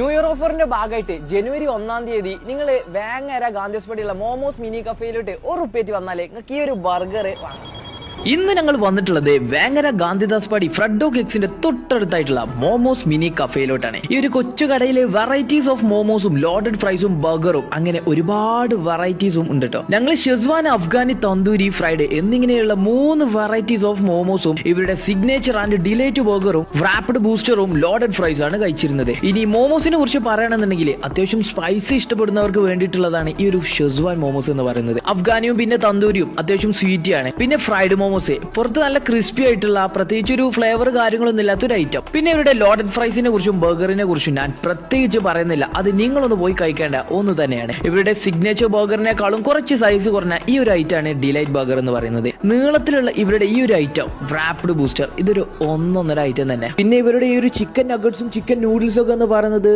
New year ഓഫറിന്റെ ഭാഗമായിട്ട് ജനുവരി 1-ാം തീയതി നിങ്ങൾ വേങ്ങര ഗാന്ധിസ്പടിയുള്ള മോമോസ് മിനി കഫേയിലോട്ട് ഉറുപ്പേറ്റ് വന്നാലേ നിങ്ങൾക്ക് ഈ ഒരു ബർഗർ വാങ്ങാം. ഇന്ന് ഞങ്ങൾ വന്നിട്ടുള്ളത് വേങ്ങര ഗാന്ധിദാസ് പാടി ഫ്രഡോ കേക്സിന്റെ തൊട്ടടുത്തായിട്ടുള്ള മോമോസ് മിനി കഫേയിലോട്ടാണ്. ഈ ഒരു കൊച്ചു കടയില് വെറൈറ്റീസ് ഓഫ് മോമോസും ലോഡഡ് ഫ്രൈസും ബർഗറും അങ്ങനെ ഒരുപാട് വെറൈറ്റീസും ഉണ്ട് കേട്ടോ. ഞങ്ങൾ ഷെസ്വാൻ, അഫ്ഗാനി, തന്തൂരി, ഫ്രൈഡ് എന്നിങ്ങനെയുള്ള 3 വെറൈറ്റീസ് ഓഫ് മോമോസും ഇവരുടെ സിഗ്നേച്ചർ ആൻഡ് ഡിലൈറ്റ് ബർഗറും റാപ്പിഡ് ബൂസ്റ്ററും ലോഡഡ് ഫ്രൈസ് ആണ് കഴിച്ചിരുന്നത്. ഇനി മോമോസിനെ കുറിച്ച് പറയണമെന്നുണ്ടെങ്കിൽ അത്യാവശ്യം സ്പൈസി ഇഷ്ടപ്പെടുന്നവർക്ക് വേണ്ടിയിട്ടുള്ളതാണ് ഈ ഒരു ഷെസ്വാൻ മോമോസ് എന്ന് പറയുന്നത്. അഫ്ഗാനിയും പിന്നെ തന്തൂരിയും അത്യാവശ്യം സ്വീറ്റി ആണ്. പിന്നെ ഫ്രൈഡ് മോമോസ് പുറത്ത് നല്ല ക്രിസ്പി ആയിട്ടുള്ള പ്രത്യേകിച്ച് ഒരു ഫ്ലേവർ കാര്യങ്ങളൊന്നും ഇല്ലാത്തൊരു ഐറ്റം. പിന്നെ ഇവരുടെ ലോഡഡ് ഫ്രൈസിനെ കുറിച്ചും ബർഗറിനെ കുറിച്ചും ഞാൻ പ്രത്യേകിച്ച് പറയുന്നില്ല, അത് നിങ്ങളൊന്ന് പോയി കഴിക്കേണ്ട ഒന്ന് തന്നെയാണ്. ഇവരുടെ സിഗ്നേച്ചർ ബർഗറിനേക്കാളും കുറച്ച് സൈസ് കുറഞ്ഞ ഈ ഒരു ഐറ്റം ആണ് ഡിലൈറ്റ് ബർഗർ എന്ന് പറയുന്നത്. നീളത്തിലുള്ള ഇവരുടെ ഈ ഒരു ഐറ്റം റാപ്പിഡ് ബൂസ്റ്റർ ഇതൊരു ഒന്നൊന്നര ഐറ്റം തന്നെ. പിന്നെ ഇവരുടെ ഈ ഒരു ചിക്കൻ നഗറ്റ്സും ചിക്കൻ നൂഡിൽസും ഒക്കെ എന്ന് പറയുന്നത്